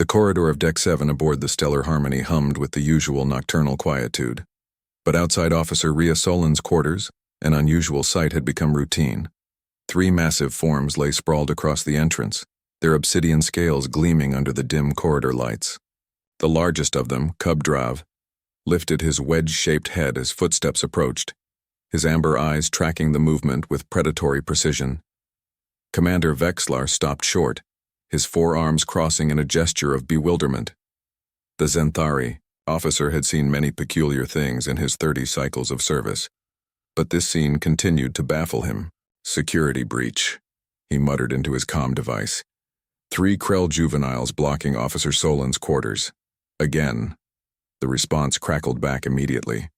corridor of Deck 7 aboard the Stellar Harmony hummed with the usual nocturnal quietude. But outside Officer Rhea Solen's quarters, an unusual sight had become routine. 3 massive forms lay sprawled across the entrance, their obsidian scales gleaming under the dim corridor lights. The largest of them, Cub Drav, lifted his wedge-shaped head as footsteps approached, his amber eyes tracking the movement with predatory precision. Commander Vexlar stopped short, his forearms crossing in a gesture of bewilderment. The Zenthari officer had seen many peculiar things in his 30 cycles of service, but this scene continued to baffle him. Security breach, he muttered into his comm device. 3 Krell juveniles blocking Officer Solen's quarters. Again. The response crackled back immediately.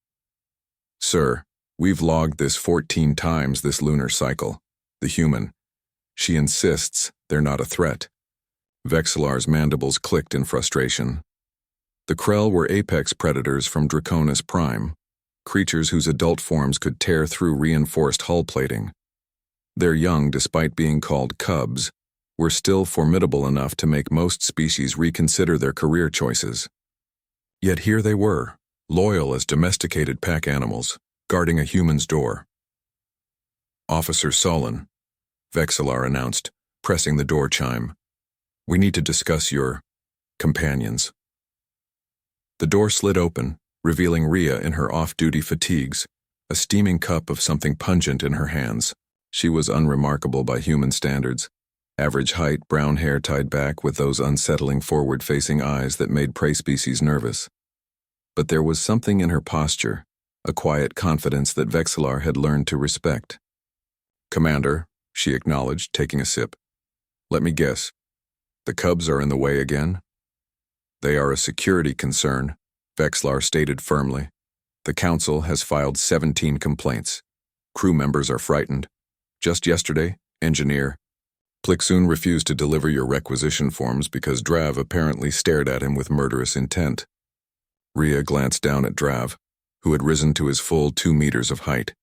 Sir, we've logged this 14 times this lunar cycle. The human. She insists they're not a threat. Vexlar's mandibles clicked in frustration. The Krell were apex predators from Draconis Prime, creatures whose adult forms could tear through reinforced hull plating. Their young, despite being called cubs, were still formidable enough to make most species reconsider their career choices. Yet here they were, loyal as domesticated pack animals, guarding a human's door. Officer Solen, Vexlar announced, pressing the door chime. We need to discuss your companions. The door slid open, revealing Rhea in her off-duty fatigues, a steaming cup of something pungent in her hands. She was unremarkable by human standards. Average height, brown hair tied back with those unsettling forward-facing eyes that made prey species nervous. But there was something in her posture, a quiet confidence that Vexlar had learned to respect. Commander, she acknowledged, taking a sip. Let me guess. The cubs are in the way again? They are a security concern, Vexlar stated firmly. The Council has filed 17 complaints. Crew members are frightened. Just yesterday, Engineer Plixoon refused to deliver your requisition forms because Drav apparently stared at him with murderous intent. Rhea glanced down at Drav, who had risen to his full 2 meters of height,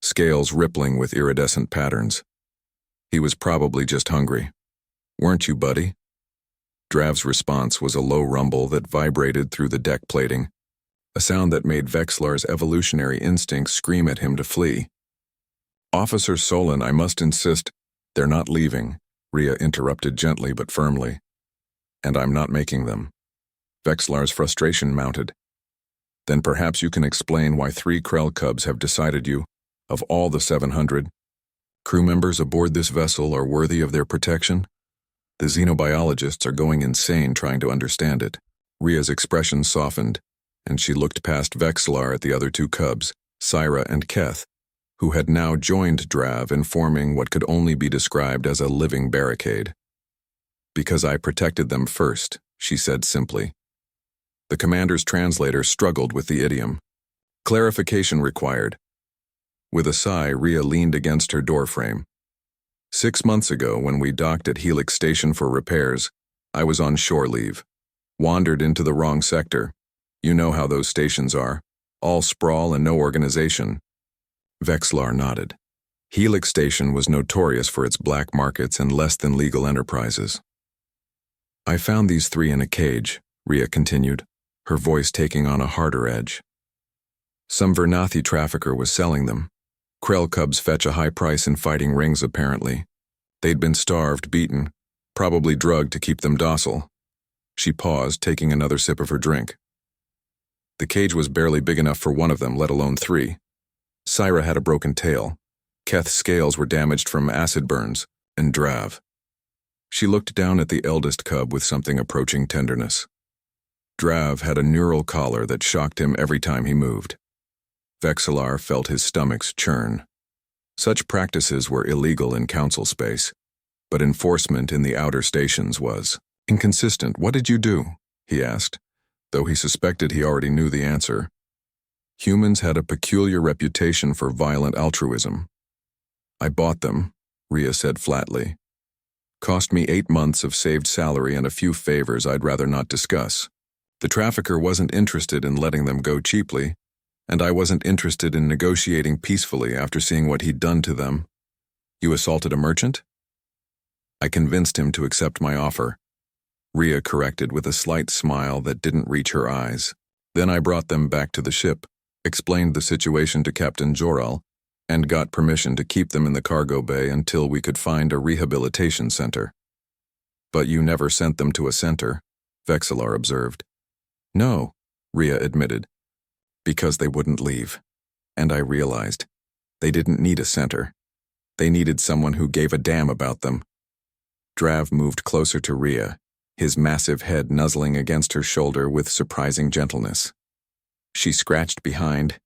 scales rippling with iridescent patterns. He was probably just hungry. Weren't you, buddy? Drav's response was a low rumble that vibrated through the deck plating, a sound that made Vexlar's evolutionary instincts scream at him to flee. Officer Solen, I must insist, they're not leaving, Rhea interrupted gently but firmly. And I'm not making them. Vexlar's frustration mounted. Then perhaps you can explain why 3 Krell cubs have decided you, of all the 700, crew members aboard this vessel are worthy of their protection? The xenobiologists are going insane trying to understand it. Rhea's expression softened, and she looked past Vexlar at the other 2 cubs, Syra and Keth, who had now joined Drav in forming what could only be described as a living barricade. Because I protected them first, she said simply. The commander's translator struggled with the idiom. Clarification required. With a sigh, Rhea leaned against her doorframe. 6 months ago, when we docked at Helix Station for repairs, I was on shore leave. Wandered into the wrong sector. You know how those stations are. All sprawl and no organization. Vexlar nodded. Helix Station was notorious for its black markets and less-than-legal enterprises. I found these 3 in a cage, Rhea continued, her voice taking on a harder edge. Some Vernathi trafficker was selling them. Krell cubs fetch a high price in fighting rings, apparently. They'd been starved, beaten, probably drugged to keep them docile. She paused, taking another sip of her drink. The cage was barely big enough for one of them, let alone 3. Syra had a broken tail. Keth's scales were damaged from acid burns, and Drav. She looked down at the eldest cub with something approaching tenderness. Drav had a neural collar that shocked him every time he moved. Vexlar felt his stomach's churn. Such practices were illegal in council space, but enforcement in the outer stations was inconsistent. What did you do? He asked, though he suspected he already knew the answer. Humans had a peculiar reputation for violent altruism. I bought them, Rhea said flatly. Cost me 8 months of saved salary and a few favors I'd rather not discuss. The trafficker wasn't interested in letting them go cheaply, and I wasn't interested in negotiating peacefully after seeing what he'd done to them. You assaulted a merchant? I convinced him to accept my offer. Rhea corrected with a slight smile that didn't reach her eyes. Then I brought them back to the ship, explained the situation to Captain Joral, and got permission to keep them in the cargo bay until we could find a rehabilitation center. But you never sent them to a center, Vexillar observed. No, Rhea admitted, because they wouldn't leave. And I realized they didn't need a center. They needed someone who gave a damn about them. Drav moved closer to Rhea, his massive head nuzzling against her shoulder with surprising gentleness. She scratched behind.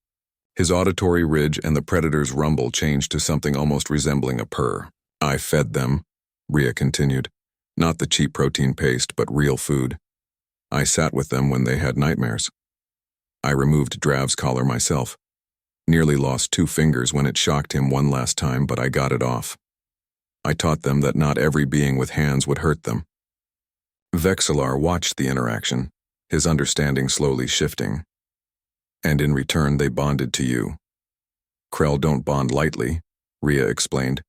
His auditory ridge and the predator's rumble changed to something almost resembling a purr. I fed them, Rhea continued. Not the cheap protein paste, but real food. I sat with them when they had nightmares. I removed Drav's collar myself. Nearly lost 2 fingers when it shocked him one last time, but I got it off. I taught them that not every being with hands would hurt them. Vexillar watched the interaction, his understanding slowly shifting. And in return they bonded to you. Krell don't bond lightly, Rhea explained.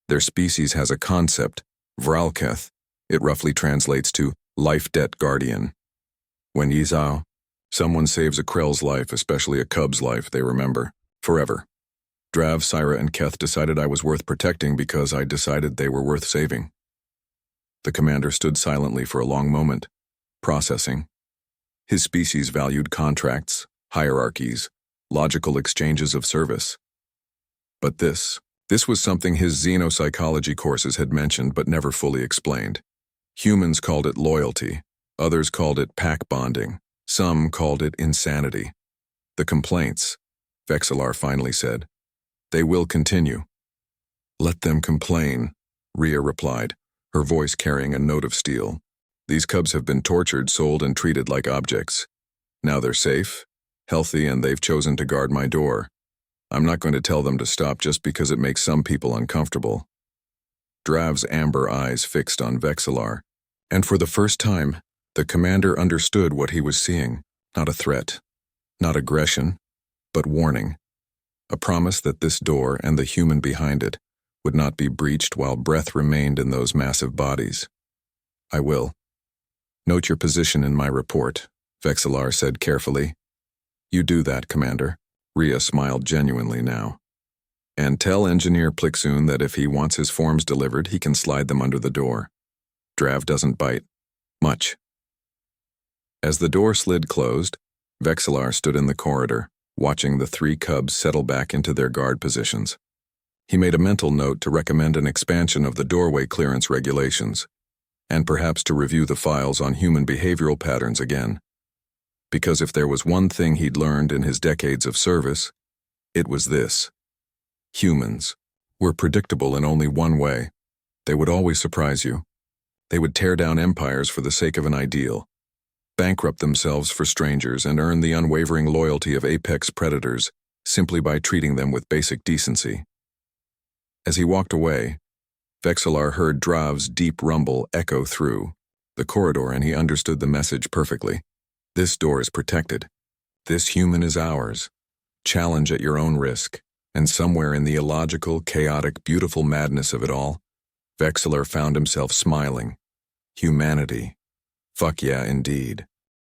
Their species has a concept, Vralketh. It roughly translates to life debt guardian. When Yizao, someone saves a Krell's life, especially a cub's life, they remember, forever. Drav, Syra, and Keth decided I was worth protecting because I decided they were worth saving. The commander stood silently for a long moment, processing. His species valued contracts, hierarchies, logical exchanges of service. But this was something his xenopsychology courses had mentioned but never fully explained. Humans called it loyalty, others called it pack bonding, some called it insanity. The complaints, Vexillar finally said. They will continue. Let them complain, Rhea replied, her voice carrying a note of steel. These cubs have been tortured, sold, and treated like objects. Now they're safe, healthy, and they've chosen to guard my door. I'm not going to tell them to stop just because it makes some people uncomfortable. Drav's amber eyes fixed on Vexillar, and for the first time, the commander understood what he was seeing. Not a threat, not aggression, but warning. A promise that this door and the human behind it would not be breached while breath remained in those massive bodies. I will. Note your position in my report, Vexillar said carefully. You do that, Commander. Rhea smiled genuinely now. And tell Engineer Plixoon that if he wants his forms delivered, he can slide them under the door. Drav doesn't bite. Much. As the door slid closed, Vexillar stood in the corridor, watching the 3 cubs settle back into their guard positions. He made a mental note to recommend an expansion of the doorway clearance regulations, and perhaps to review the files on human behavioral patterns again. Because if there was one thing he'd learned in his decades of service, it was this. Humans were predictable in only one way. They would always surprise you. They would tear down empires for the sake of an ideal, bankrupt themselves for strangers, and earn the unwavering loyalty of apex predators simply by treating them with basic decency. As he walked away, Vexillar heard Drav's deep rumble echo through the corridor, and he understood the message perfectly. This door is protected. This human is ours. Challenge at your own risk. And somewhere in the illogical, chaotic, beautiful madness of it all, Vexillar found himself smiling. Humanity. Fuck yeah, indeed.